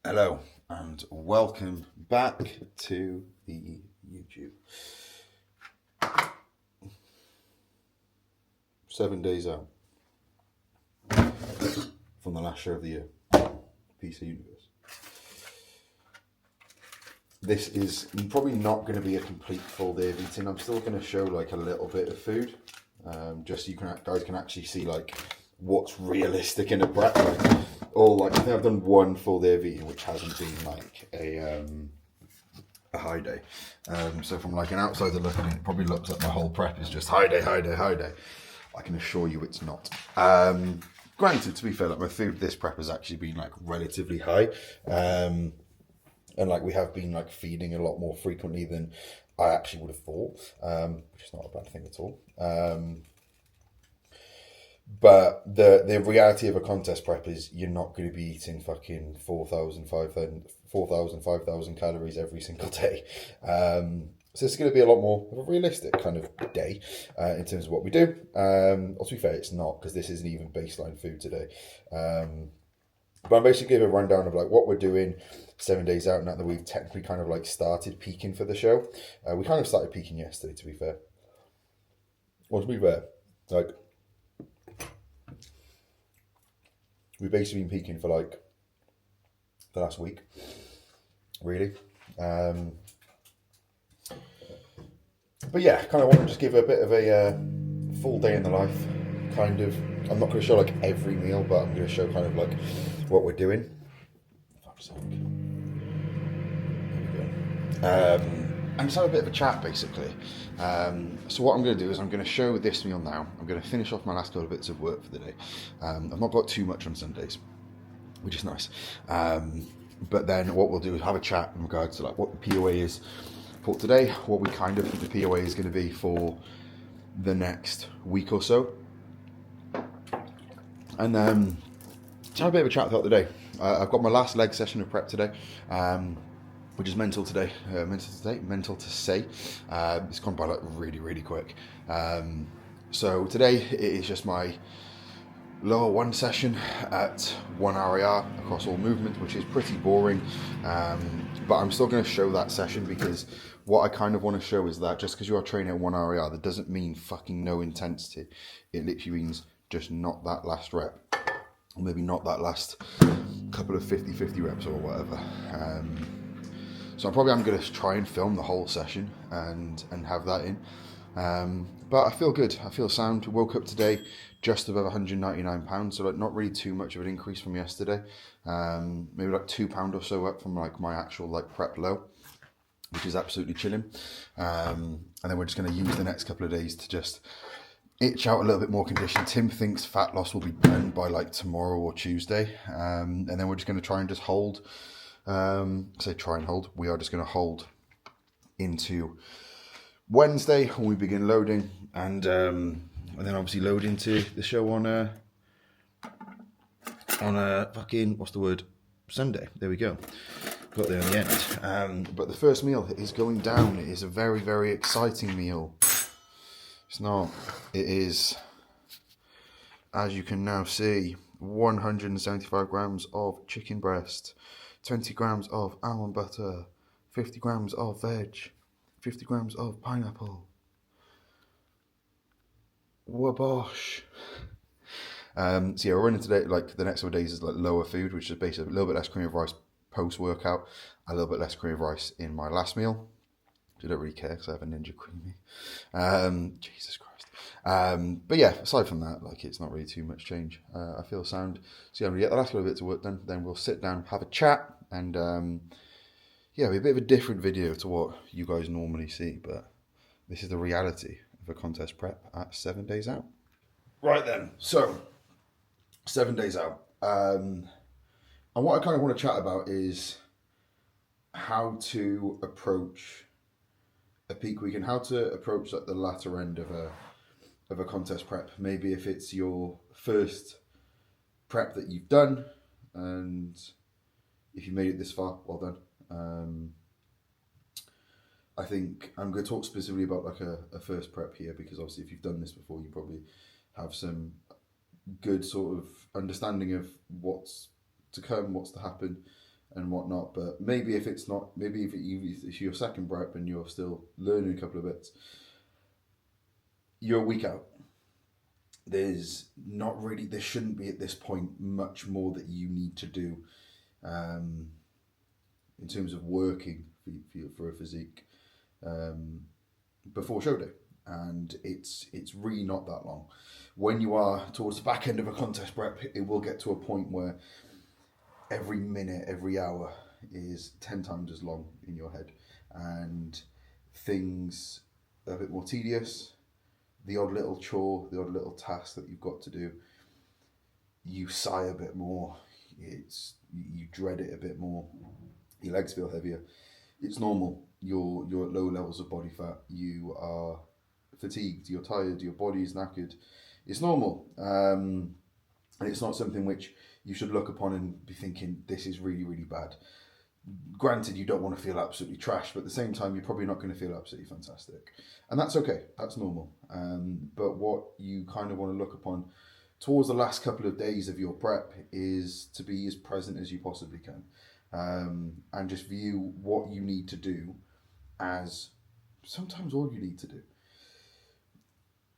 Hello and welcome back to the YouTube. 7 days out from the last show of the year, PC Universe. This is probably not going to be a complete full day of eating. I'm still going to show like a little bit of food, just so you guys can actually see like what's realistic in a prep. I think I've done one full day of eating, which hasn't been like a high day. So from like an outsider looking in, it probably looks like my whole prep is just high day, high day, high day. I can assure you it's not. Granted, to be fair, like my food this prep has actually been like relatively high. And like we have been like feeding a lot more frequently than I actually would have thought, which is not a bad thing at all. But the reality of a contest prep is you're not going to be eating fucking 4,000, 5,000 calories every single day. So it's going to be a lot more of a realistic kind of day in terms of what we do. Or to be fair, it's not, because this isn't even baseline food today. But I'm basically giving a rundown of like what we're doing 7 days out now that we've technically kind of like started peaking for the show. We kind of started peaking yesterday, to be fair. Well, to be fair, like we've basically been peaking for like the last week, really. But yeah, kind of want to just give a bit of a full day in the life, kind of. I'm not going to show like every meal, but I'm going to show kind of like what we're doing. Fuck's sake. There we go. And just have a bit of a chat, basically. So what I'm going to do is I'm going to show this meal now. I'm going to finish off my last little bits of work for the day. I've not got too much on Sundays, which is nice. But then what we'll do is have a chat in regards to like what the POA is for today, what we kind of think the POA is going to be for the next week or so. And just have a bit of a chat throughout the day. I've got my last leg session of prep today, which is mental today. Mental to say. It's gone by like really, really quick. So today it is just my lower one session at 1 RAR across all movements, which is pretty boring. But I'm still going to show that session because what I kind of want to show is that just because you are training at 1 RAR, that doesn't mean fucking no intensity. It literally means just not that last rep. Or maybe not that last couple of 50-50 reps or whatever. So I'm going to try and film the whole session and have that in. But I feel good. I feel sound. Woke up today just above £199, so like not really too much of an increase from yesterday. Maybe like £2 or so up from like my actual like prep low, which is absolutely chilling. And then we're just going to use the next couple of days to just itch out a little bit more condition. Tim thinks fat loss will be done by like tomorrow or Tuesday. And then we're just going to try and just hold. We are just going to hold into Wednesday when we begin loading, and then obviously load into the show on a fucking Sunday. There we go. Got there in the end. But the first meal is going down. It is a very, very exciting meal. It's not. It is, as you can now see, 175 grams of chicken breast, 20 grams of almond butter, 50 grams of veg, 50 grams of pineapple. Wabosh. So yeah, we're running today, like the next couple of days is like lower food, which is basically a little bit less cream of rice post-workout, a little bit less cream of rice in my last meal. I don't really care because I have a Ninja Creamy. Jesus Christ. But yeah, aside from that, like it's not really too much change. I feel sound. So yeah, I'm going to get the last little bit of work done, then we'll sit down, have a chat, and yeah, it'll be a bit of a different video to what you guys normally see, but this is the reality of a contest prep at 7 days out. Right then, so 7 days out. And what I kind of want to chat about is how to approach a peak week and how to approach like the latter end of a contest prep. Maybe if it's your first prep that you've done, and if you made it this far, well done. I think I'm going to talk specifically about like a first prep here, because obviously if you've done this before, you probably have some good sort of understanding of what's to come, what's to happen. and whatnot. But maybe if it's not, maybe if it's your second prep and you're still learning a couple of bits, you're a week out. There shouldn't be at this point much more that you need to do um, in terms of working for a physique before show day. And it's really not that long. When you are towards the back end of a contest prep, it will get to a point where every minute, every hour is 10 times as long in your head, and things are a bit more tedious. The odd little chore, the odd little task that you've got to do, you sigh a bit more. You dread it a bit more. Your legs feel heavier. It's normal. You're at low levels of body fat. You are fatigued. You're tired. Your body is knackered. It's normal, and it's not something which you should look upon and be thinking this is really, really bad. Granted, you don't want to feel absolutely trash, but at the same time, you're probably not going to feel absolutely fantastic. And that's okay, that's normal. But what you kind of want to look upon towards the last couple of days of your prep is to be as present as you possibly can. And just view what you need to do as sometimes all you need to do.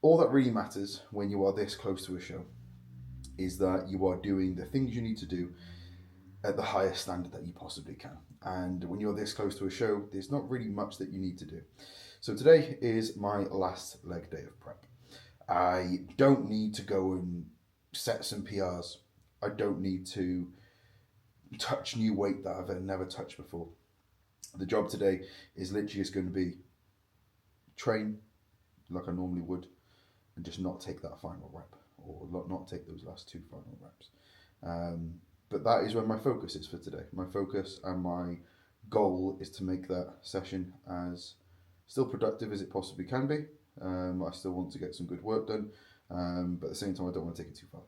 All that really matters when you are this close to a show is that you are doing the things you need to do at the highest standard that you possibly can. And when you're this close to a show, there's not really much that you need to do. So today is my last leg day of prep. I don't need to go and set some PRs. I don't need to touch new weight that I've never touched before. The job today is literally just going to be train like I normally would and just not take that final rep, or not take those last 2 final reps. But that is where my focus is for today. My focus and my goal is to make that session as still productive as it possibly can be. I still want to get some good work done, but at the same time I don't want to take it too far.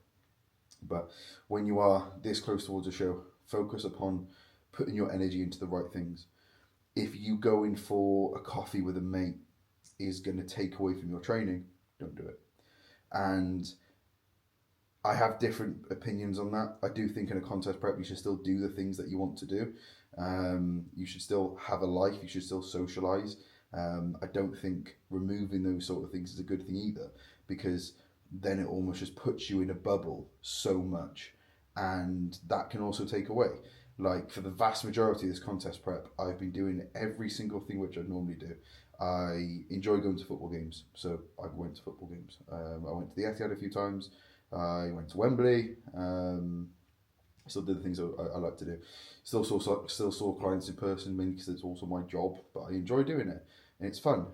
But when you are this close towards a show, focus upon putting your energy into the right things. If you go in for a coffee with a mate is going to take away from your training, don't do it. And I have different opinions on that. I do think in a contest prep you should still do the things that you want to do. You should still have a life, you should still socialise. I don't think removing those sort of things is a good thing either, because then it almost just puts you in a bubble so much, and that can also take away. Like for the vast majority of this contest prep, I've been doing every single thing which I normally do. I enjoy going to football games, so I went to football games. I went to the Etihad a few times. I went to Wembley. Still did the things I like to do. Still saw clients in person, mainly because it's also my job, but I enjoy doing it and it's fun.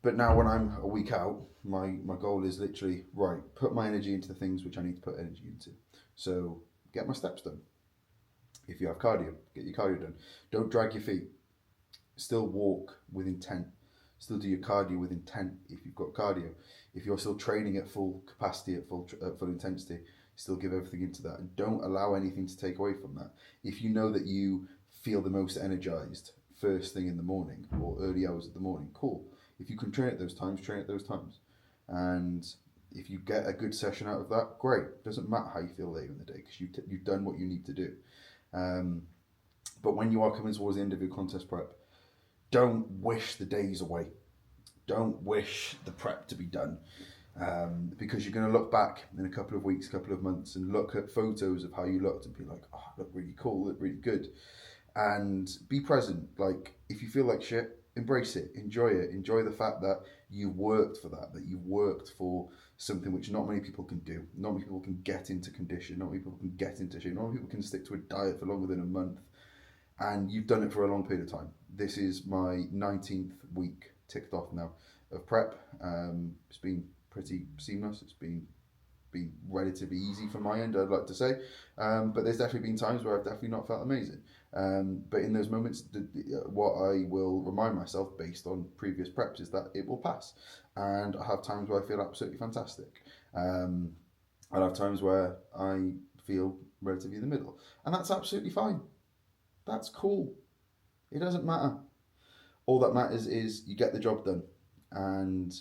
But now when I'm a week out, my goal is literally, right, put my energy into the things which I need to put energy into. So get my steps done. If you have cardio, get your cardio done. Don't drag your feet. Still walk with intent. Still do your cardio with intent if you've got cardio. If you're still training at full capacity, at full intensity, still give everything into that. And don't allow anything to take away from that. If you know that you feel the most energized first thing in the morning or early hours of the morning, cool. If you can train at those times, train at those times. And if you get a good session out of that, great. Doesn't matter how you feel later in the day, because you've done what you need to do. But when you are coming towards the end of your contest prep, don't wish the days away. Don't wish the prep to be done, because you're going to look back in a couple of weeks, couple of months, and look at photos of how you looked and be like, oh, I look really cool, look really good. And be present. Like, if you feel like shit, embrace it, enjoy it. Enjoy the fact that you worked for that you worked for something which not many people can do. Not many people can get into condition, not many people can get into shape, not many people can stick to a diet for longer than a month. And you've done it for a long period of time. This is my 19th week ticked off now of prep. It's been pretty seamless. It's been relatively easy from my end, I'd like to say. But there's definitely been times where I've definitely not felt amazing. But in those moments, what I will remind myself based on previous preps is that it will pass. And I have times where I feel absolutely fantastic. I'll have times where I feel relatively in the middle. And that's absolutely fine. That's cool. It doesn't matter. All that matters is you get the job done. And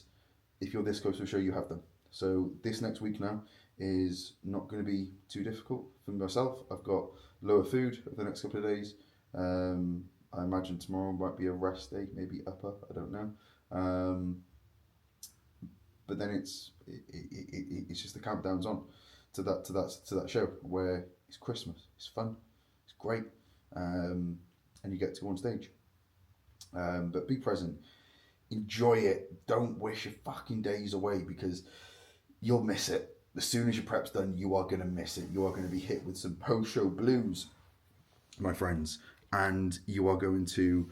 if you're this close to a show, you have them. So this next week now is not going to be too difficult for myself. I've got lower food over the next couple of days. I imagine tomorrow might be a rest day, maybe upper, I don't know. But then it's just the countdown's on to that show where it's Christmas, it's fun, it's great, and you get to go on stage. But be present, enjoy it. Don't wish your fucking days away, because you'll miss it. As soon as your prep's done, you are going to miss it. You are going to be hit with some post-show blues, my friends, and you are going to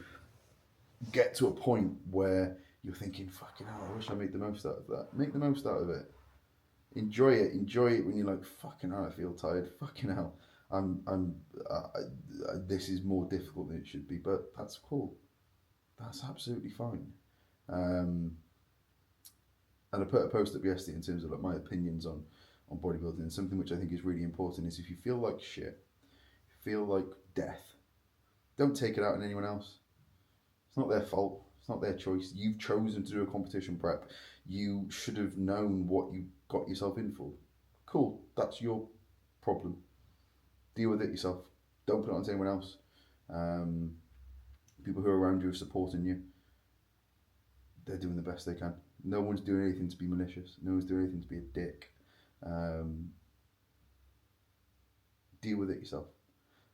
get to a point where you're thinking, fucking hell, I wish I made the most out of that. Make the most out of it. Enjoy it when you're like, fucking hell, I feel tired. Fucking hell, this is more difficult than it should be, but that's cool. That's absolutely fine. And I put a post up yesterday in terms of like my opinions on bodybuilding, and something which I think is really important is, if you feel like shit, feel like death, don't take it out on anyone else. It's not their fault. It's not their choice. You've chosen to do a competition prep. You should have known what you got yourself in for. Cool. That's your problem. Deal with it yourself. Don't put it on anyone else. People who are around you are supporting you. They're doing the best they can. No one's doing anything to be malicious. No one's doing anything to be a dick. Deal with it yourself.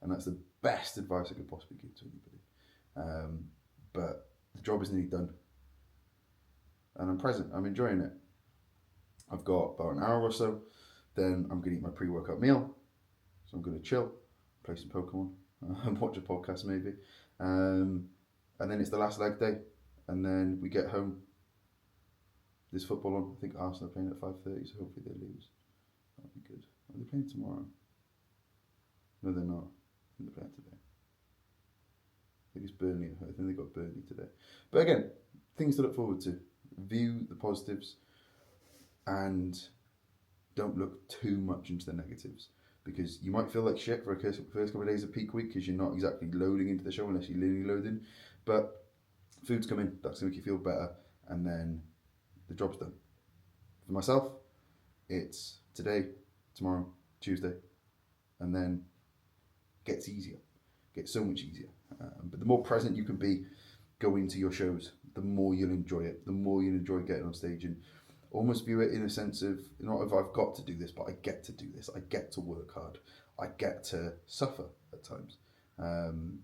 And that's the best advice I could possibly give to anybody. But the job is nearly done. And I'm present. I'm enjoying it. I've got about an hour or so. Then I'm going to eat my pre-workout meal. So I'm going to chill, play some Pokemon, and watch a podcast maybe. And then it's the last leg day. And then we get home. There's football on. I think Arsenal are playing at 5:30, so hopefully they lose. That'll be good. Are they playing tomorrow? No, they're not. I think they're playing today. I think it's Burnley. I think they got Burnley today. But again, things to look forward to. View the positives and don't look too much into the negatives, because you might feel like shit for a first couple of days of peak week because you're not exactly loading into the show unless you're linearly loading. But food's coming. That's going to make you feel better. And then the job's done. For myself, it's today, tomorrow, Tuesday, and then gets easier. Gets so much easier. But the more present you can be going to your shows, the more you'll enjoy it. The more you'll enjoy getting on stage and almost view it in a sense of, not if I've got to do this, but I get to do this. I get to work hard. I get to suffer at times. I'm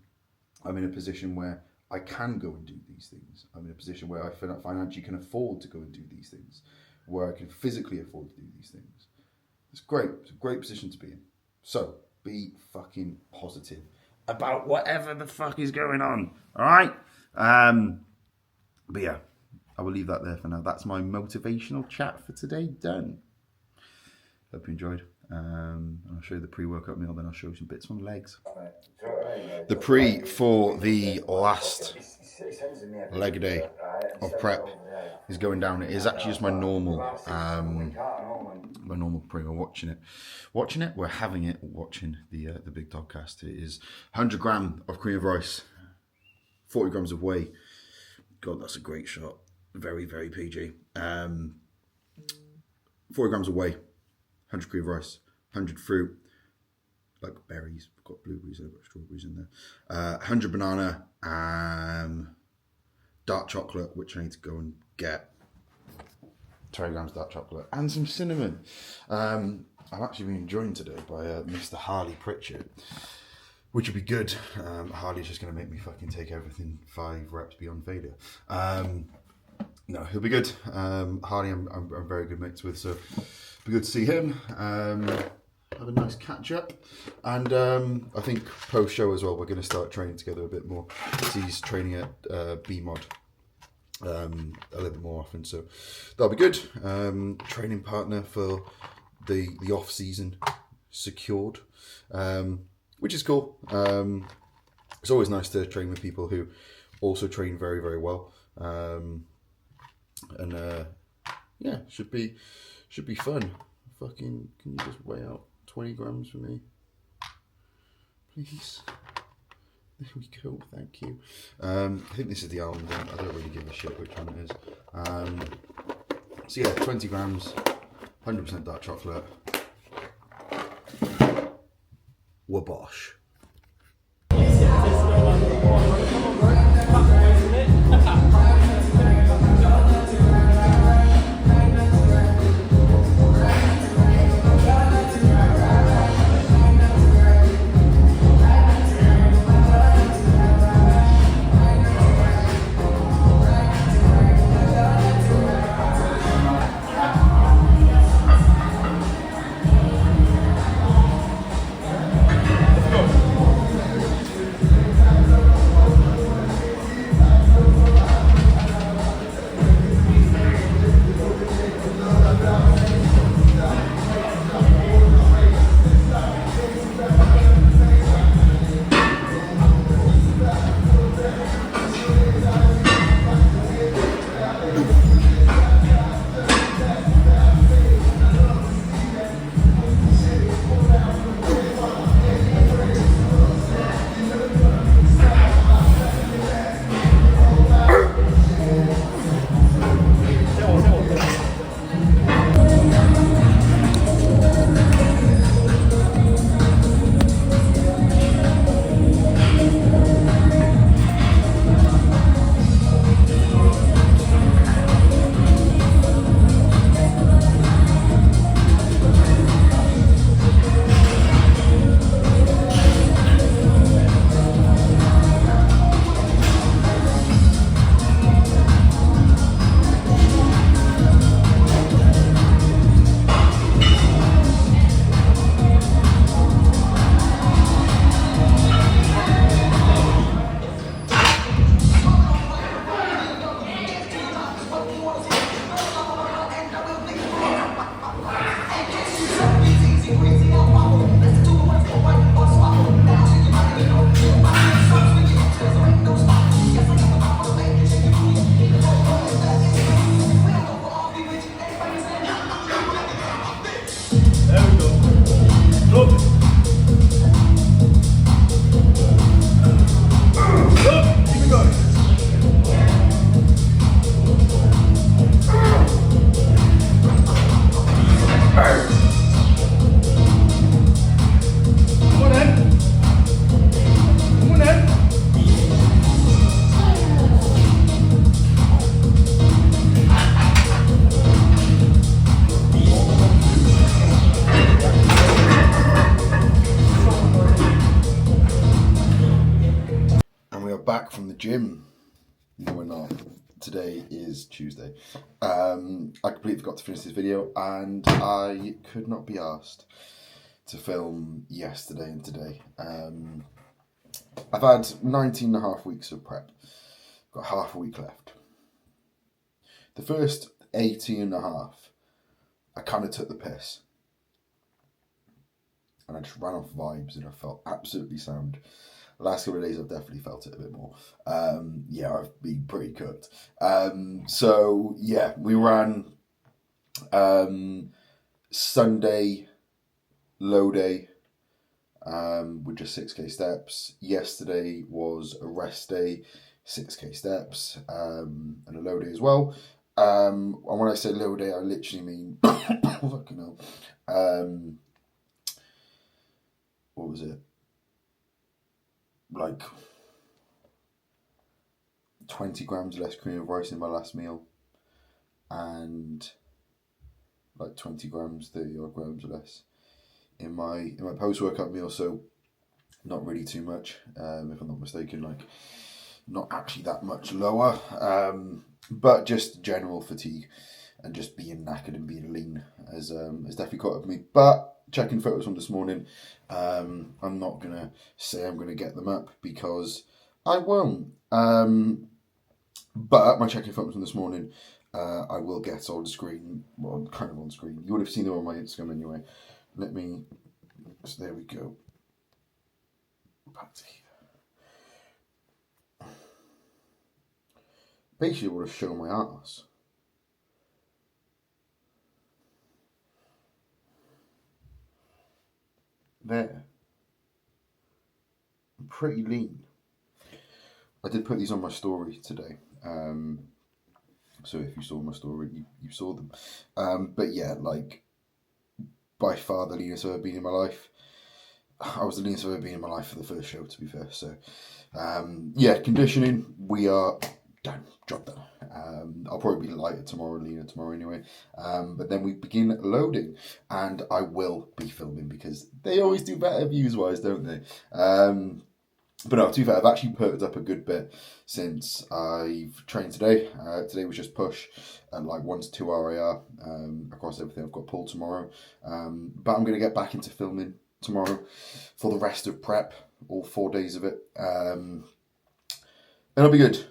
in a position where I can go and do these things. I'm in a position where I financially can afford to go and do these things, where I can physically afford to do these things. It's great. It's a great position to be in. So be fucking positive about whatever the fuck is going on. All right? But yeah, I will leave that there for now. That's my motivational chat for today done. Hope you enjoyed. I'll show you the pre-workout meal, then I'll show you some bits on legs. The pre for the last leg day of prep is going down. It is actually just my normal pre. We're watching it. We're having it. Watching the big dogcast. It is 100 gram of cream of rice, 40 grams of whey. God, that's a great shot. Very, very PG. 40 grams of whey, 100 cream of rice, 100 fruit, like berries. I've got blueberries, I've got strawberries in there. 100 banana, dark chocolate, which I need to go and get. 20 grams dark chocolate and some cinnamon. I've actually been joined today by Mr. Harley Pritchard, which would be good. Harley's just going to make me fucking take everything 5 reps beyond failure. No, he'll be good. Harley, I'm very good mates with, so it'll be good to see him. Have a nice catch up, and I think post show as well, we're going to start training together a bit more. He's training at BMod a little bit more often, so that'll be good. Training partner for the off season secured, which is cool. It's always nice to train with people who also train very, very well. And yeah, should be fun. Fucking, can you just weigh out 20 grams for me, please? There we go. Thank you. I think this is the almond one. I don't really give a shit which one it is. So yeah, 20 grams, 100% dark chocolate, wabosh. Back from the gym. No, we're not. Today is Tuesday. I completely forgot to finish this video and I could not be asked to film yesterday and today. I've had 19 and a half weeks of prep. Got half a week left. The first 18 and a half, I kind of took the piss. And I just ran off vibes and I felt absolutely sound. Last couple of days I've definitely felt it a bit more. Yeah, I've been pretty cooked. So yeah, we ran Sunday low day with just 6k steps. Yesterday was a rest day, 6k steps, and a low day as well. And when I say low day, I literally mean fucking hell. What was it? Like 20 grams less cream of rice in my last meal, and like 20 grams, 30 odd grams less in my post-workout meal. So not really too much, if I'm not mistaken, like not actually that much lower, but just general fatigue and just being knackered and being lean has definitely caught up with me. But checking photos from this morning, I'm not going to say I'm going to get them up because I won't. But my checking photos from this morning, I will get on screen, well, kind of on screen. You would have seen them on my Instagram anyway. So there we go. Back to here. Basically, I would have shown my ass. There. I'm pretty lean. I did put these on my story today. So if you saw my story, you saw them. But yeah, like by far the leanest I've ever been in my life. I was the leanest I've ever been in my life for the first show, to be fair. So, yeah, conditioning, we are done, job done. I'll probably be lighter tomorrow and leaner tomorrow anyway. But then we begin loading, and I will be filming because they always do better views-wise, don't they? But no, to be fair, I've actually perked up a good bit since I've trained today. Today was just push and like 1 to 2 RAR across everything. I've got pull tomorrow. But I'm going to get back into filming tomorrow for the rest of prep, all 4 days of it. And it'll be good.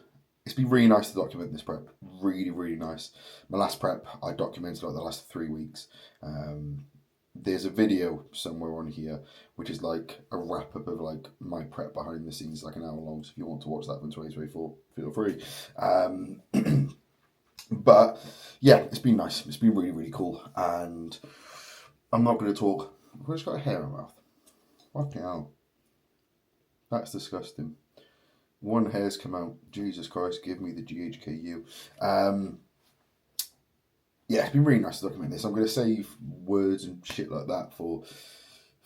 It's been really nice to document this prep. Really, really nice. My last prep, I documented like the last 3 weeks. There's a video somewhere on here which is like a wrap up of like my prep behind the scenes, like an hour long. So if you want to watch that from 2024, feel free. But yeah, it's been nice. It's been really, really cool. And I'm not going to talk. I've just got a hair in my mouth. Fucking hell. That's disgusting. One hair's come out. Jesus Christ, give me the GHKU. Yeah, it's been really nice to document this. I'm going to save words and shit like that for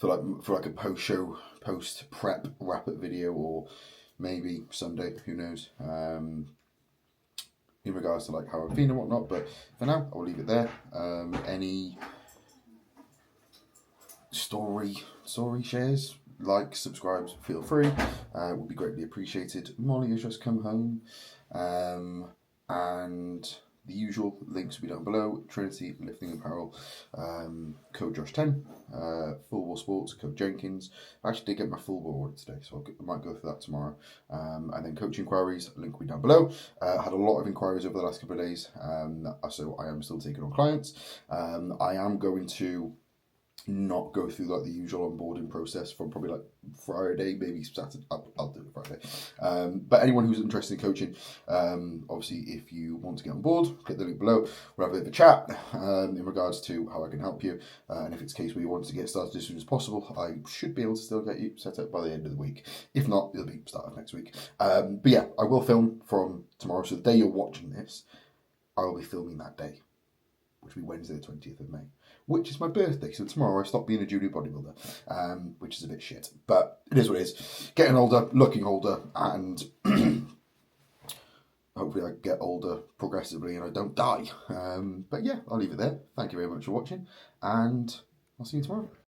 like a post-show, post-prep wrap-up video, or maybe Sunday, who knows, in regards to like how I'm feeling and whatnot. But for now, I'll leave it there. Any story shares, like, subscribe, feel free. Would be greatly appreciated. Molly has just come home, and the usual links will be down below. Trinity Lifting Apparel, code Josh10, Full Ball Sports, code Jenkins. I actually did get my full ball order today, so I might go through that tomorrow. And then coach inquiries, link will be down below. Had a lot of inquiries over the last couple of days, so I am still taking on clients. I am going to not go through like the usual onboarding process from probably like Friday, maybe Saturday. I'll do it Friday. But anyone who's interested in coaching, obviously if you want to get on board, click the link below. We'll have a bit of a chat in regards to how I can help you. And if it's a case where you want to get started as soon as possible, I should be able to still get you set up by the end of the week. If not, it'll be start of next week. But yeah, I will film from tomorrow. So the day you're watching this, I will be filming that day, which will be Wednesday the 20th of May, which is my birthday. So tomorrow I stop being a junior bodybuilder, which is a bit shit. But it is what it is. Getting older, looking older, and hopefully I get older progressively and I don't die. But yeah, I'll leave it there. Thank you very much for watching, and I'll see you tomorrow.